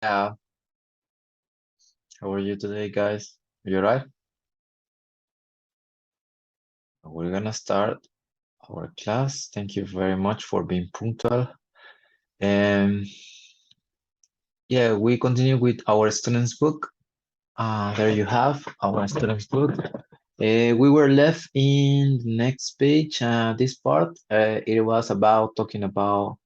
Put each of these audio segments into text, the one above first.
Yeah, how are you today, guys? Are you alright? We're gonna start our class. Thank you very much for being punctual. And yeah, we continue with our students book. There you have our students book. We were left in the next page, this part. It was about talking about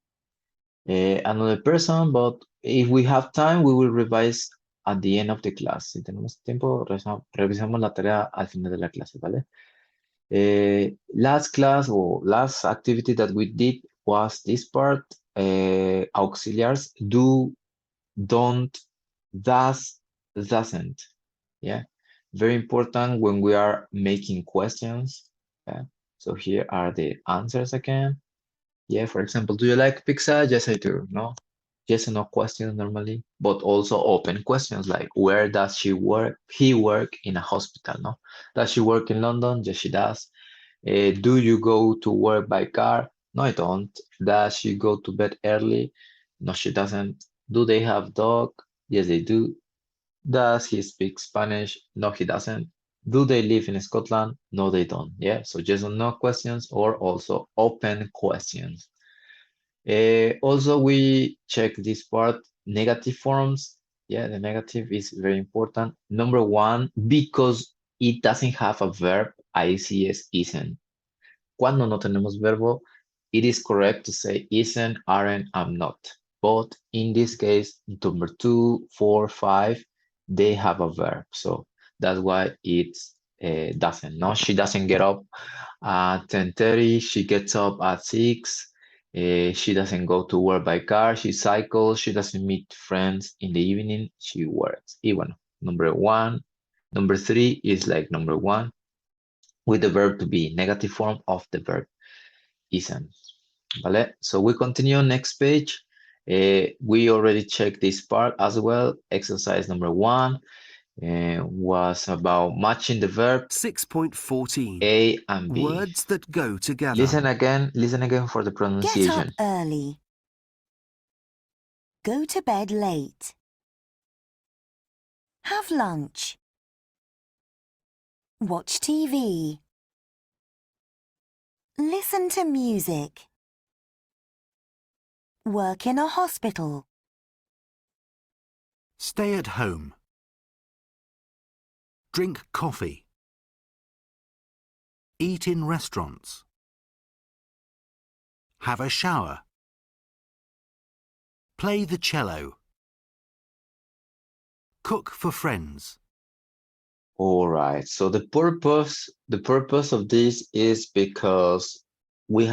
another person, but if we have time, we will revise at the end of the class. Si tenemos tiempo, revisamos la tarea al final de la clase, ¿vale? Last class or last activity that we did was this part, auxiliaries, do, don't, does, doesn't. Yeah, very important when we are making questions. Yeah, so here are the answers again. Yeah, for example, do you like pizza? Yes, I do. No, yes or no questions normally, but also open questions like where does she work? He work in a hospital, no? Does she work in London? Yes, she does. Do you go to work by car? No, I don't. Does she go to bed early? No, she doesn't. Do they have dog? Yes, they do. Does he speak Spanish? No, he doesn't. Do they live in Scotland? No, they don't. Yeah, so yes or no questions or also open questions. Also, we check this part, negative forms. Yeah, the negative is very important. Number one, because it doesn't have a verb, ICS isn't. Cuando no tenemos verbo, it is correct to say isn't, aren't, am not. But in this case, number 2, 4, 5, they have a verb. So that's why it's doesn't. No, she doesn't get up at 10:30. She gets up at 6. She doesn't go to work by car. She cycles. She doesn't meet friends in the evening. She works. Y bueno, number 1. Number 3 is like number 1 with the verb to be, negative form of the verb isn't. Vale? So we continue next page. We already checked this part as well. Exercise number 1 was about matching the verb 6.14. A and B. Words that go together. Listen again for the Get up pronunciation. early. Go to bed late. Have lunch. Watch TV. Listen to music. Work in a hospital. Stay at home. Drink coffee. Eat in restaurants. Have a shower. Play the cello. Cook for friends. All right. So the purpose of this is because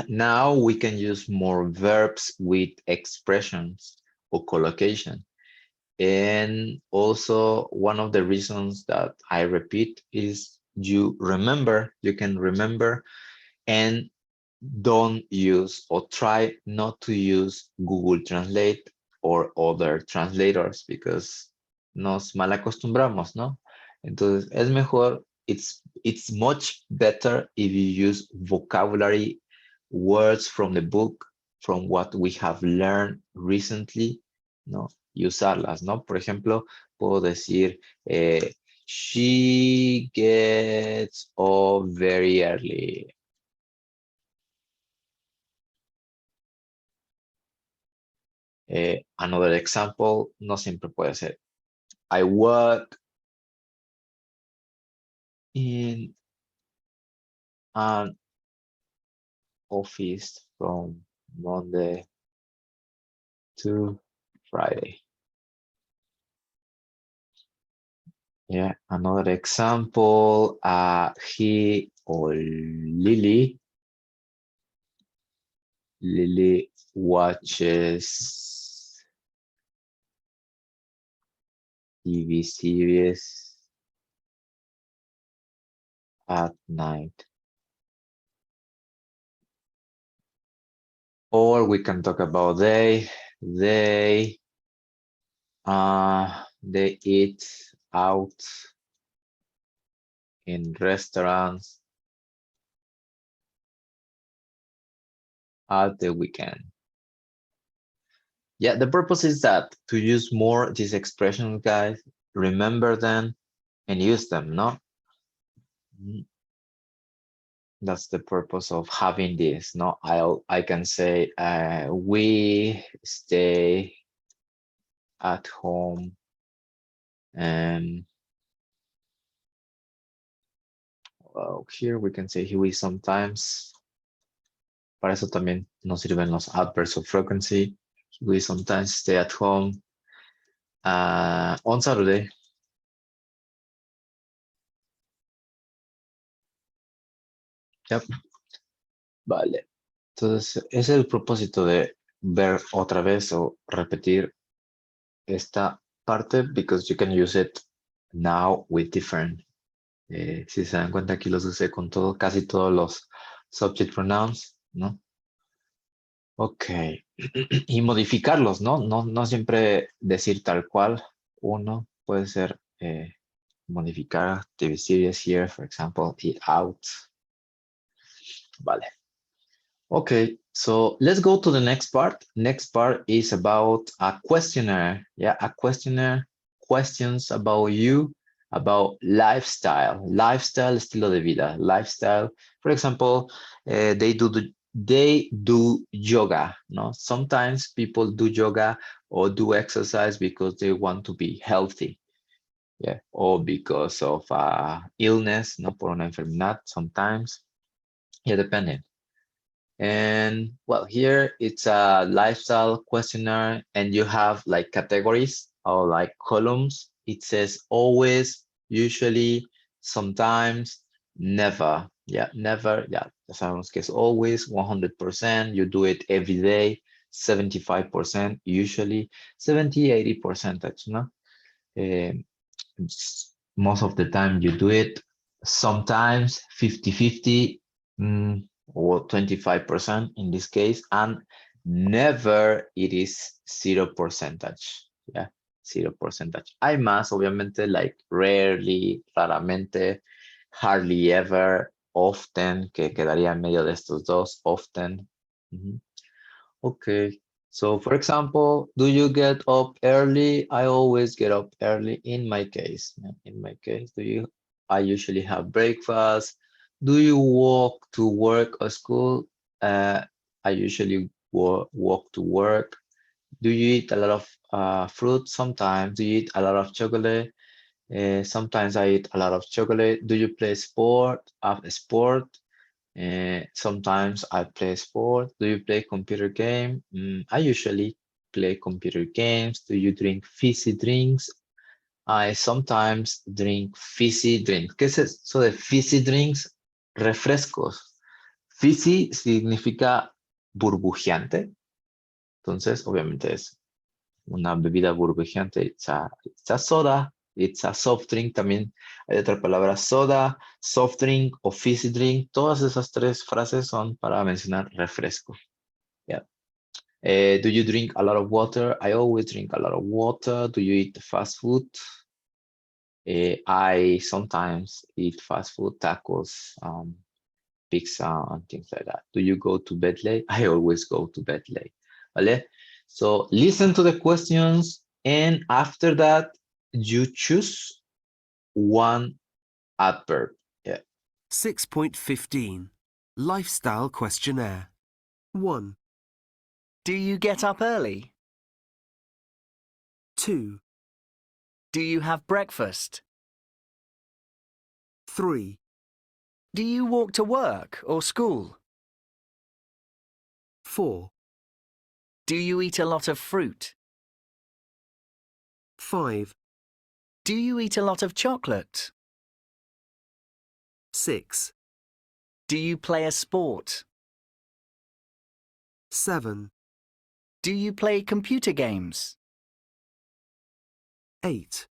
now we can use more verbs with expressions or collocation. And also one of the reasons that I repeat is you can remember and don't use or try not to use Google Translate or other translators because nos mal acostumbramos, ¿no? Entonces es mejor, it's much better if you use vocabulary words from the book, from what we have learned recently, ¿no? Y usarlas, ¿no? Por ejemplo, puedo decir, she gets up very early. Another example, no siempre puede ser. I work in an office from Monday to Friday. Yeah, another example, he or Lily watches TV series at night. Or we can talk about they eat out in restaurants at the weekend. Yeah, the purpose is that to use more these expressions, guys, remember them and use them, no? That's the purpose of having this, no? I can say we stay at home and well, here we can say we sometimes. Para eso también nos sirven los adverbs of frequency. We sometimes stay at home on Saturday. Yep. Vale. Entonces, ese es el propósito de ver otra vez o repetir esta parte because you can use it now with different. Si se dan cuenta, aquí los usé con todo, casi todos los subject pronouns, ¿no? Ok. Y modificarlos, ¿no? No siempre decir tal cual. Uno puede ser modificar TV series here, for example, eat out. Vale. Okay, so let's go to the next part. Next part is about a questionnaire. Yeah, a questionnaire, questions about you, about lifestyle, estilo de vida, lifestyle. For example, they do yoga. No, sometimes people do yoga or do exercise because they want to be healthy. Yeah, or because of illness, no, por una enfermedad. Sometimes, yeah, depending. And well, here it's a lifestyle questionnaire and you have like categories or like columns. It says always, usually, sometimes, never. Yeah, never. Yeah, sabemos que es always 100%. You do it every day, 75%, usually 70, 80%, no? Most of the time you do it, sometimes 50-50 or 25% in this case, and never it is 0%. Yeah, 0%. Hay más, obviamente, like rarely, raramente, hardly ever, often, que quedaría en medio de estos dos, often. Okay. So for example, do you get up early? I always get up early in my case. In my case, I usually have breakfast. Do you walk to work or school? I usually walk to work. Do you eat a lot of fruit? Sometimes. Do you eat a lot of chocolate? Sometimes I eat a lot of chocolate. Do you play sport? Sport? Sometimes I play sport. Do you play computer game? I usually play computer games. Do you drink fizzy drinks? I sometimes drink fizzy drinks. ¿Qué es eso de fizzy drinks? Refrescos. Fizzy significa burbujeante. Entonces, obviamente es una bebida burbujeante. It's a soda. It's a soft drink. También hay otra palabra, soda, soft drink o fizzy drink. Todas esas tres frases son para mencionar refresco. Yeah. Do you drink a lot of water? I always drink a lot of water. Do you eat fast food? I sometimes eat fast food, tacos, pizza, and things like that. Do you go to bed late? I always go to bed late. ¿Vale? So listen to the questions, and after that, you choose one adverb. Yeah. 6.15 Lifestyle Questionnaire 1, Do you get up early? 2, Do you have breakfast? 3, Do you walk to work or school? 4, Do you eat a lot of fruit? 5, Do you eat a lot of chocolate? 6, Do you play a sport? 7, Do you play computer games? 8,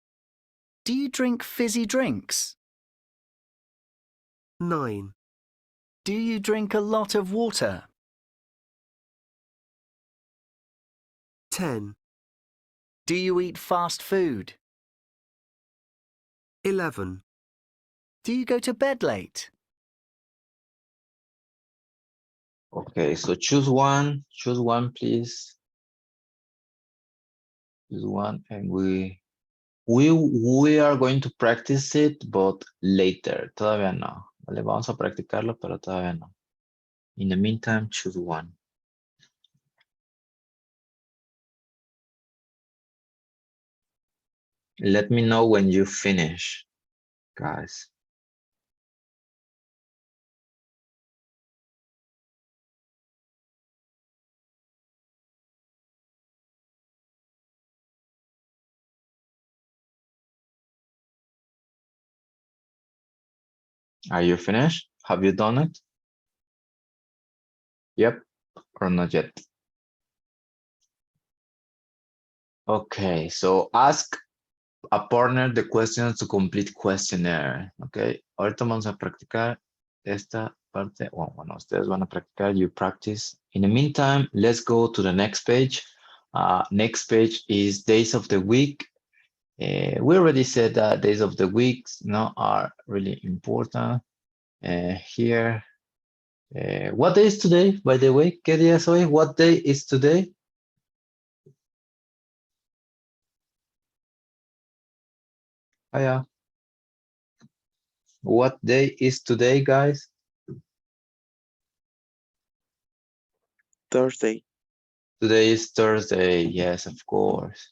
Do you drink fizzy drinks? 9, Do you drink a lot of water? 10, Do you eat fast food? 11, Do you go to bed late? Okay, so choose one, please. choose one, and we are going to practice it, but later. Todavía no. Vale, vamos a practicarlo, pero todavía no. In the meantime, choose one. Let me know when you finish, guys. Are you finished? Have you done it? Yep, or not yet? Okay, so ask a partner the questions to complete questionnaire. Okay, ahorita vamos a practicar esta parte. Bueno, ustedes van a practicar, you practice. In the meantime, let's go to the next page. Next page is days of the week. We already said that days of the weeks are really important. Here, what day is today, by the way? ¿Qué día es hoy? What day is today? What day is today, guys? Thursday. Today is Thursday, yes, of course.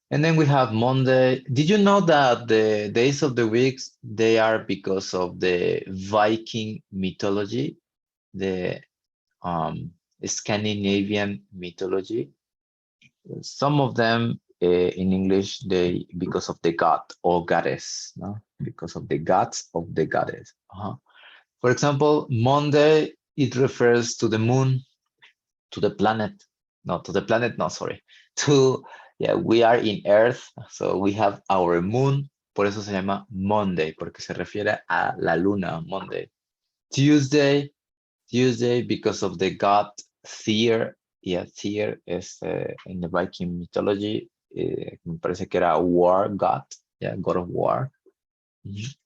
And then we have Monday. Did you know that the days of the weeks, they are because of the Viking mythology, the Scandinavian mythology? Some of them in English, they because of the god or goddess, no? Because of the gods of the goddess. For example, Monday, it refers to the moon, to the planet. No, to the planet, no, sorry. We are in Earth, so we have our moon, por eso se llama Monday, porque se refiere a la luna, Monday. Tuesday, because of the god Tyr. Yeah, Tyr is in the Viking mythology, me parece que era war god, yeah, god of war.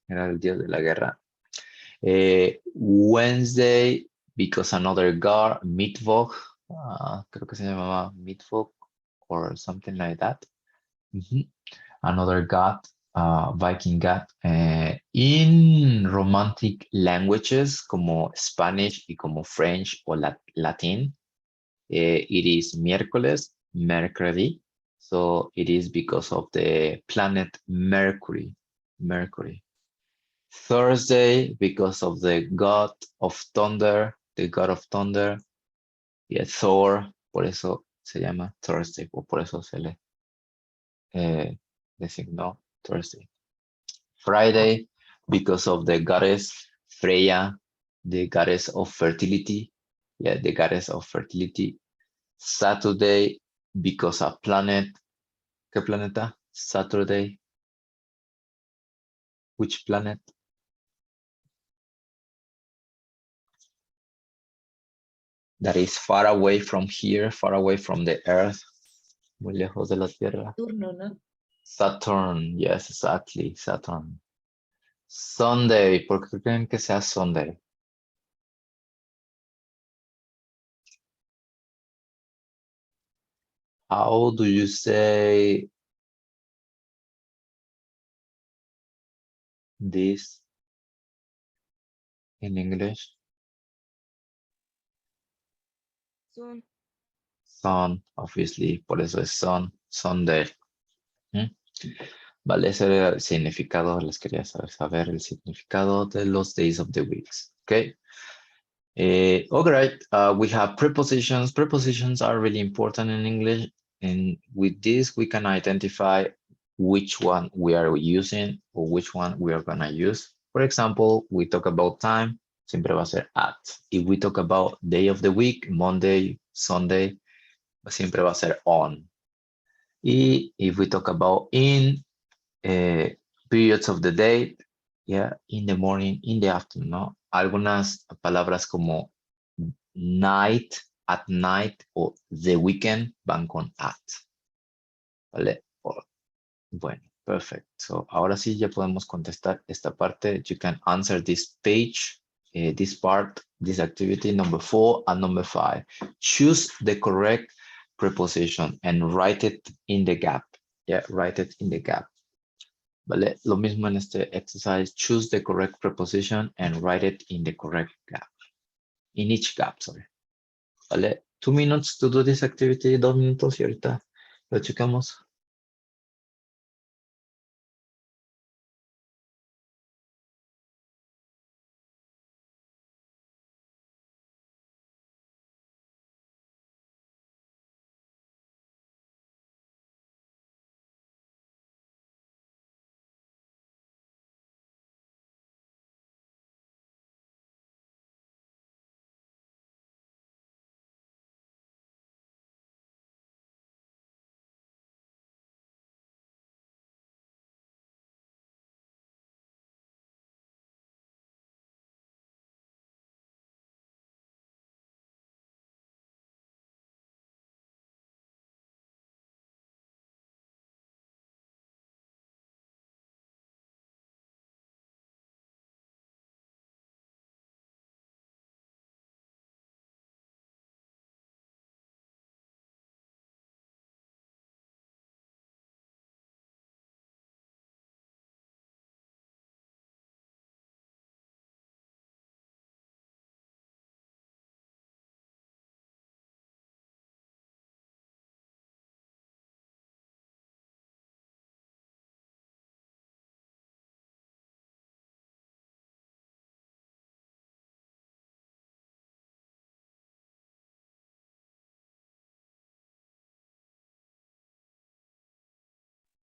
Era el dios de la guerra. Wednesday, because another god, Mittwoch, creo que se llamaba Mittwoch or something like that. Another god, Viking god. In romantic languages como Spanish y como French o Latin, it is miércoles, Mercury. So it is because of the planet Mercury. Thursday, because of the god of thunder, y Thor, por eso se llama Thursday, o por eso se le designó Thursday. Friday, because of the goddess Freya, the goddess of fertility. Yeah, the goddess of fertility. Saturday, because of planet. ¿Qué planeta? Saturday. Which planet? That is far away from here, far away from the Earth. Muy lejos de la Tierra. Saturno, ¿no? Saturn, yes, exactly, Saturn. Sunday, ¿por qué creen que sea Sunday? How do you say this in English? Sun. Sun, obviously, por eso es sun, Sunday. Vale, ese era el significado, les quería saber el significado de los days of the weeks, okay? All right, we have prepositions. Prepositions are really important in English, and with this, we can identify which one we are using or which one we are gonna use. For example, we talk about time, siempre va a ser at. If we talk about day of the week, Monday, Sunday, siempre va a ser on. Y if we talk about in, periods of the day, yeah, in the morning, in the afternoon, ¿no? Algunas palabras como night, at night o the weekend van con at. ¿Vale? Bueno, perfect. So ahora sí ya podemos contestar esta parte. You can answer this page, this part, this activity number 4 and number 5. Choose the correct preposition and write it in the gap. Yeah, write it in the gap. Vale, lo mismo en este exercise. Choose the correct preposition and write it in the correct gap. In each gap, sorry. Vale, 2 minutes to do this activity, 2 minutos y ahorita lo checamos.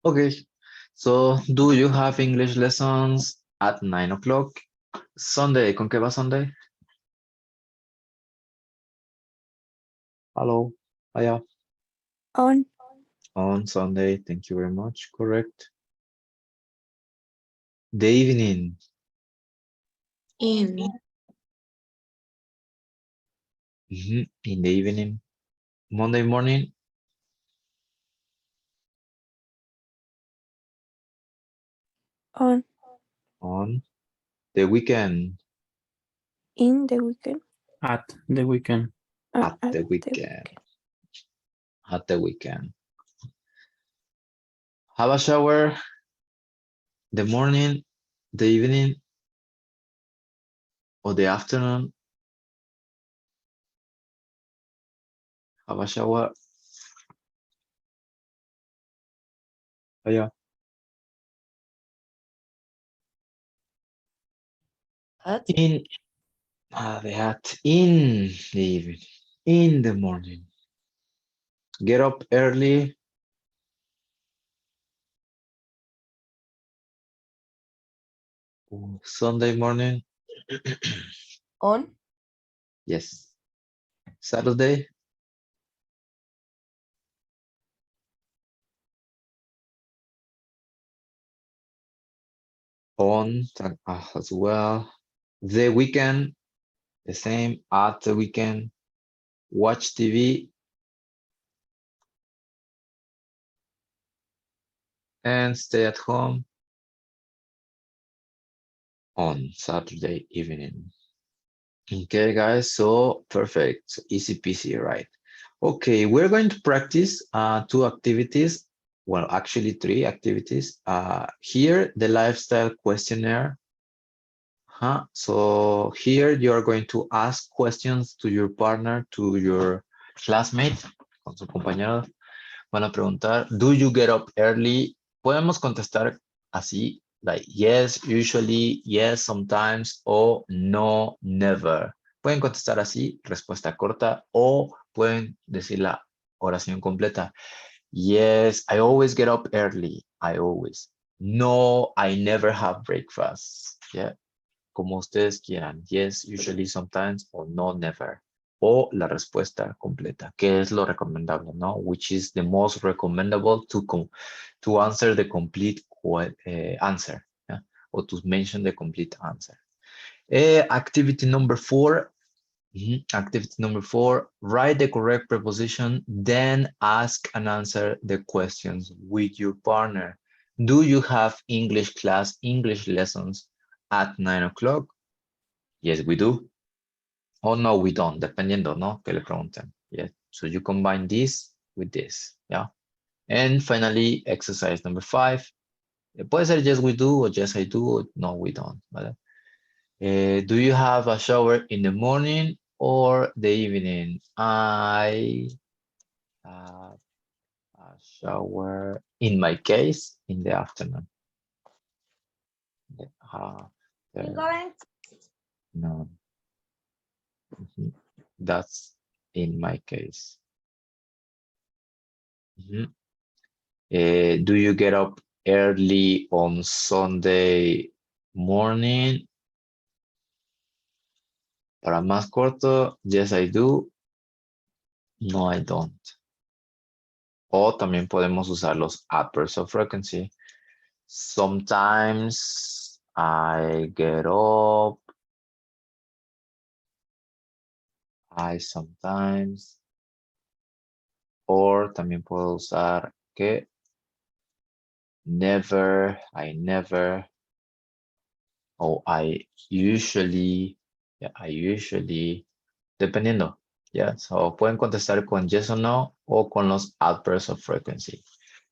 Okay, so do you have English lessons at 9 o'clock? Sunday, ¿con qué va Sunday? Hello, hiya. On. On Sunday, thank you very much, correct. The evening, In. in the evening. Monday morning, On. on. The weekend, In the weekend. At the weekend. at the weekend. At the weekend. Have a shower, the morning, the evening, or the afternoon. Have a shower. Hiya. In the hat in the evening, in the morning. Get up early. Sunday morning. On. Yes. Saturday. On as well. The weekend. The same at the weekend. Watch TV. And stay at home on Saturday evening. Okay, guys, so perfect. So easy peasy, right? Okay, we're going to practice 2 activities. Well, actually 3 activities. Here, the lifestyle questionnaire. So here you're going to ask questions to your partner, to your classmate, con su compañero. Van a preguntar, do you get up early? Podemos contestar así, like yes, usually, yes, sometimes, o no, never. Pueden contestar así, respuesta corta, o pueden decir la oración completa. Yes, I always get up early. I always. No, I never have breakfast. Yeah. Como ustedes quieran. Yes, usually, sometimes, o no, never. O la respuesta completa, que es lo recomendable, ¿no? Which is the most recommendable to answer the complete answer, yeah? Or to mention the complete answer. Activity number 4. Activity number 4, write the correct preposition, then ask and answer the questions with your partner. Do you have English class, English lessons at 9 o'clock? Yes, we do. Oh, no, we don't, dependiendo, ¿no? Que le pregunten. Yes. So you combine this with this, yeah. And finally, exercise number 5. Puede ser yes, we do, or yes, I do, or no, we don't, ¿vale? Do you have a shower in the morning or the evening? I have a shower, in my case, in the afternoon. No. That's in my case. Do you get up early on Sunday morning? Para más corto, yes, I do. No, I don't. O también podemos usar los adverbs of frequency. Sometimes I get up. I sometimes. Or también puedo usar que never, I never. O I usually. Yeah, I usually. Dependiendo. Yeah, so pueden contestar con yes or no o con los adverbs of frequency.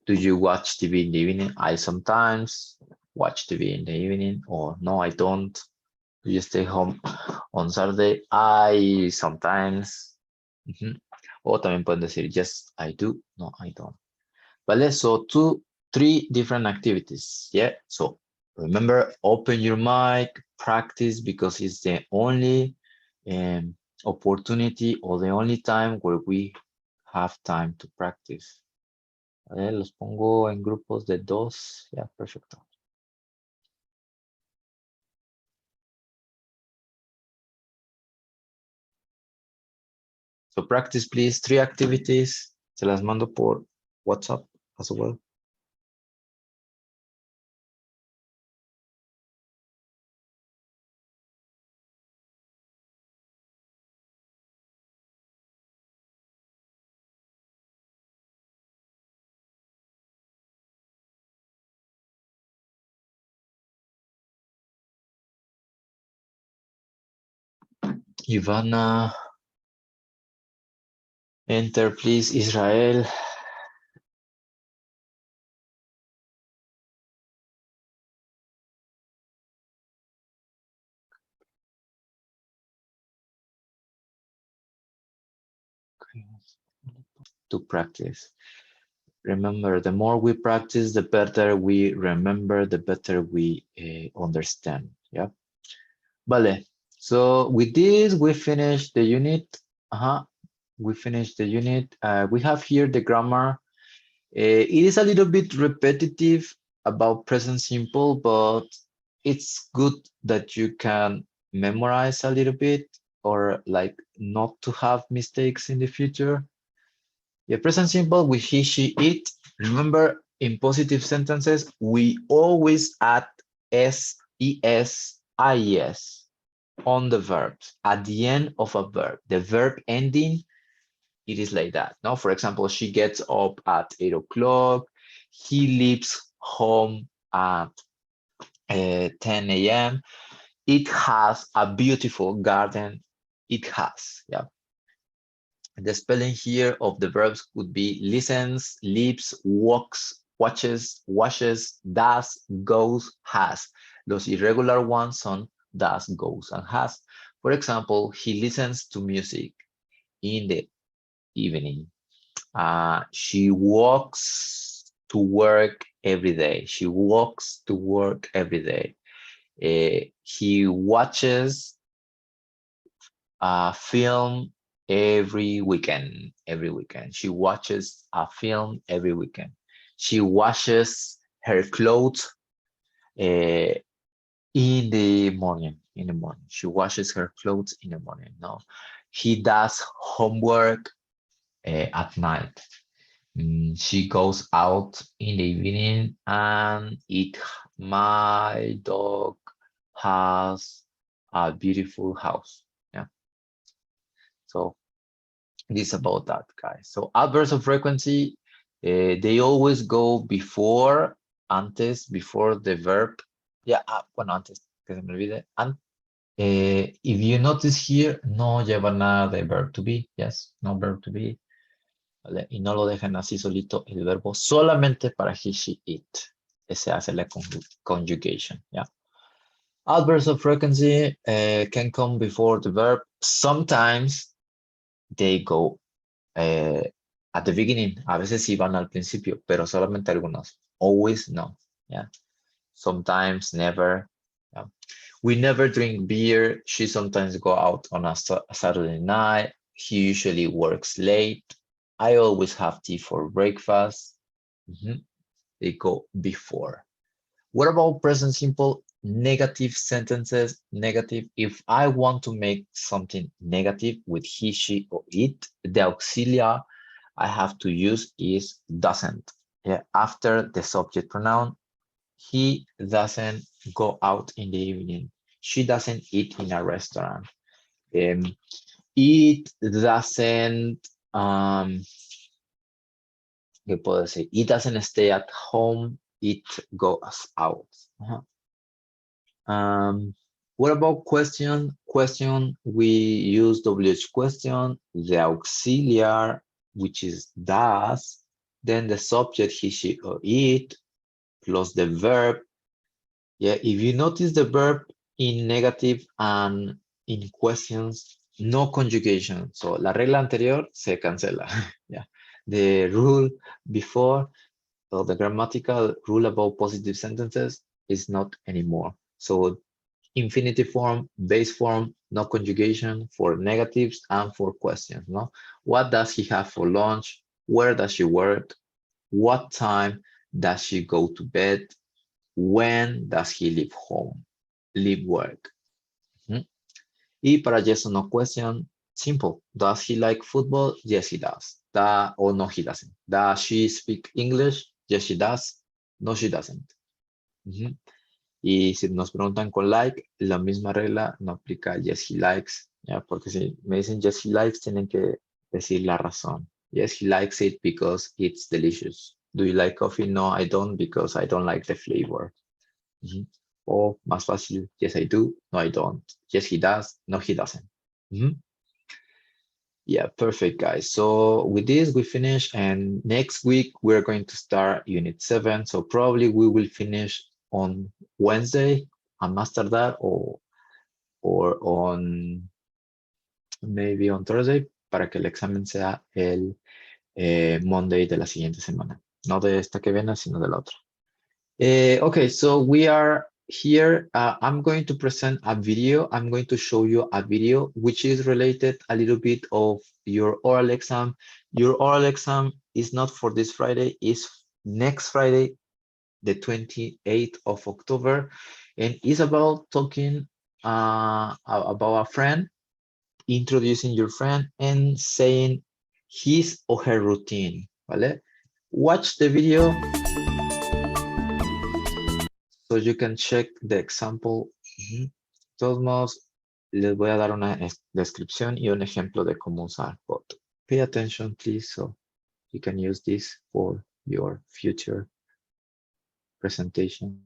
Do you watch TV in the evening? I sometimes watch TV in the evening, or no, I don't. Do you stay home on Saturday? I sometimes. O también pueden decir yes, I do, no, I don't. Vale, so 3 different activities. Yeah, so remember, open your mic, practice, because it's the only opportunity or the only time where we have time to practice. Vale, los pongo en grupos de 2. Ya, perfecto. So practice, please. 3 activities. Se las mando por WhatsApp as well. Ivana, enter please. Israel. To practice. Remember, the more we practice, the better we remember, the better we understand. Yeah. Vale. So with this, we finished the unit. We finished the unit. We have here the grammar. It is a little bit repetitive about present simple, but it's good that you can memorize a little bit, or like not to have mistakes in the future. Yeah, present simple with he, she, it. Remember, in positive sentences, we always add s, es, ies on the verbs at the end of a verb. The verb ending, it is like that. Now, for example, she gets up at 8 o'clock. He leaves home at 10 a.m. It has a beautiful garden. It has, yeah. The spelling here of the verbs could be listens, lives, walks, watches, washes, does, goes, has. Los irregular ones son does, goes, and has. For example, he listens to music in the evening. She walks to work every day. She walks to work every day. He watches a film every weekend. She watches a film every weekend. She washes her clothes in the morning. She washes her clothes in the morning. No, he does homework at night. She goes out in the evening, and my dog has a beautiful house. Yeah. So this is about that, guys. So adverbs of frequency, they always go before, antes, before the verb. Yeah, bueno, antes, que se me olvide. If you notice here, no lleva nada de verb to be. Yes, no verb to be. ¿vale? Y no lo dejen así solito el verbo solamente para he, she, it. Ese hace la conjugation, ¿ya? Adverbs of frequency can come before the verb. Sometimes they go at the beginning. A veces sí van al principio, pero solamente algunos. Always no, ¿ya? Sometimes, never. Yeah. We never drink beer. She sometimes go out on a Saturday night. He usually works late. I always have tea for breakfast. They go before. What about present simple? Negative sentences. Negative. If I want to make something negative with he, she, or it, the auxiliary I have to use is doesn't. Yeah, after the subject pronoun. He doesn't go out in the evening. She doesn't eat in a restaurant. It doesn't, ¿qué puedo decir? It doesn't stay at home. It goes out. What about question? Question, we use WH question, the auxiliary, which is does, then the subject, he, she, or it, plus the verb. Yeah, if you notice the verb in negative and in questions, no conjugation. So la regla anterior se cancela. Yeah, the rule before, or the grammatical rule about positive sentences is not anymore. So infinitive form, base form, no conjugation for negatives and for questions. No, what does he have for lunch? Where does she work? What time does she go to bed? When does he leave home? Leave work. Y para yes or no question, simple. Does he like football? Yes, he does. Or no, he doesn't. Does she speak English? Yes, she does. No, she doesn't. Y si nos preguntan con like, la misma regla no aplica yes, he likes. ¿Ya? Porque si me dicen yes, he likes, tienen que decir la razón. Yes, he likes it because it's delicious. Do you like coffee? No, I don't, because I don't like the flavor. O más fácil, yes, I do. No, I don't. Yes, he does. No, he doesn't. Yeah, perfect, guys. So with this, we finish. And next week, we're going to start Unit 7. So probably we will finish on Wednesday and master that, or on maybe on Thursday, para que el examen sea el Monday de la siguiente semana. No de esta que viene, sino de la otra. Okay, so we are here. I'm going to present a video. I'm going to show you a video which is related a little bit of your oral exam. Your oral exam is not for this Friday, it's next Friday, the 28th of October, and it's about talking about a friend, introducing your friend and saying his or her routine, ¿vale? Watch the video so you can check the example. De todos modos, les voy a dar una descripción y un ejemplo de cómo usar, but pay attention, please, so you can use this for your future presentation.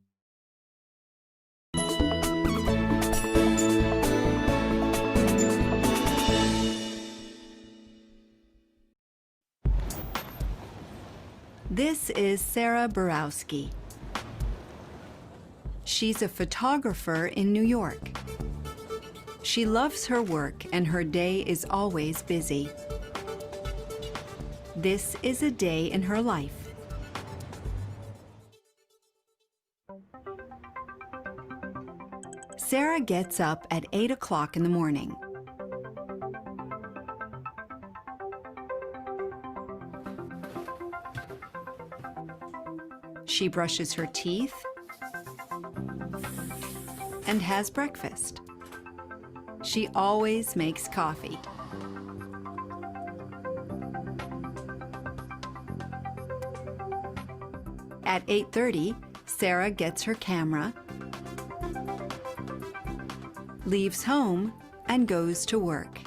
This is Sarah Borowski. She's a photographer in New York. She loves her work and her day is always busy. This is a day in her life. Sarah gets up at 8 o'clock in the morning. She brushes her teeth and has breakfast. She always makes coffee. At 8:30, Sarah gets her camera, leaves home, and goes to work.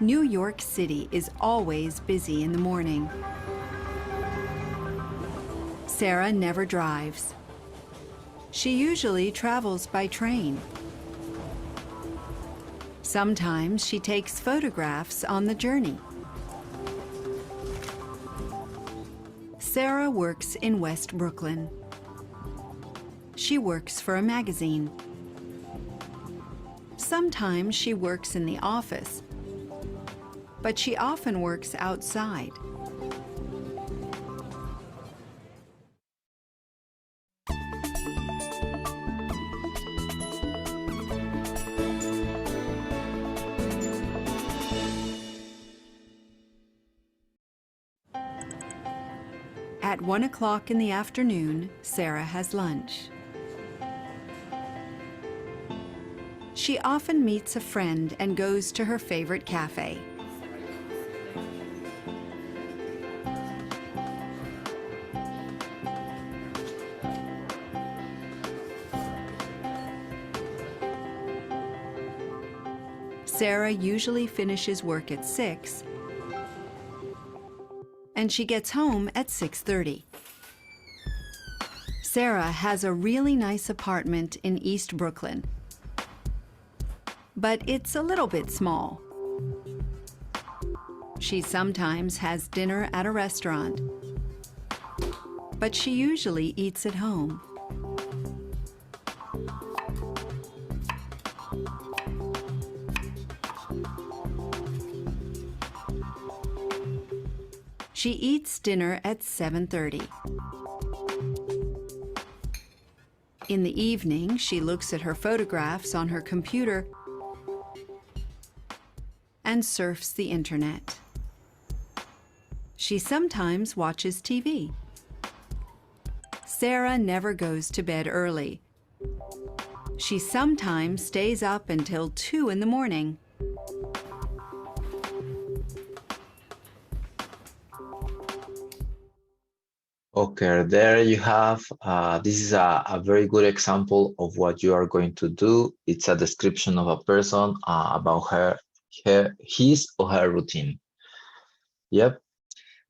New York City is always busy in the morning. Sarah never drives. She usually travels by train. Sometimes she takes photographs on the journey. Sarah works in West Brooklyn. She works for a magazine. Sometimes she works in the office, but she often works outside. At 1 o'clock in the afternoon, Sarah has lunch. She often meets a friend and goes to her favorite cafe. Sarah usually finishes work at 6, and she gets home at 6:30. Sarah has a really nice apartment in East Brooklyn, but it's a little bit small. She sometimes has dinner at a restaurant, but she usually eats at home. She eats dinner at 7:30. In the evening, she looks at her photographs on her computer and surfs the internet. She sometimes watches TV. Sarah never goes to bed early. She sometimes stays up until 2 in the morning. Okay, there you have, this is a very good example of what you are going to do. It's a description of a person about his or her routine. Yep,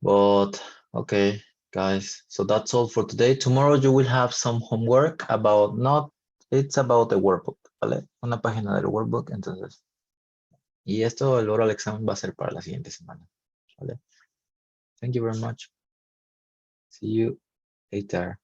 but okay, guys, so that's all for today. Tomorrow you will have some homework about it's about the workbook, ¿vale? Una página del workbook, entonces. Y esto, el oral exam va a ser para la siguiente semana, ¿vale? Thank you very much. See you later.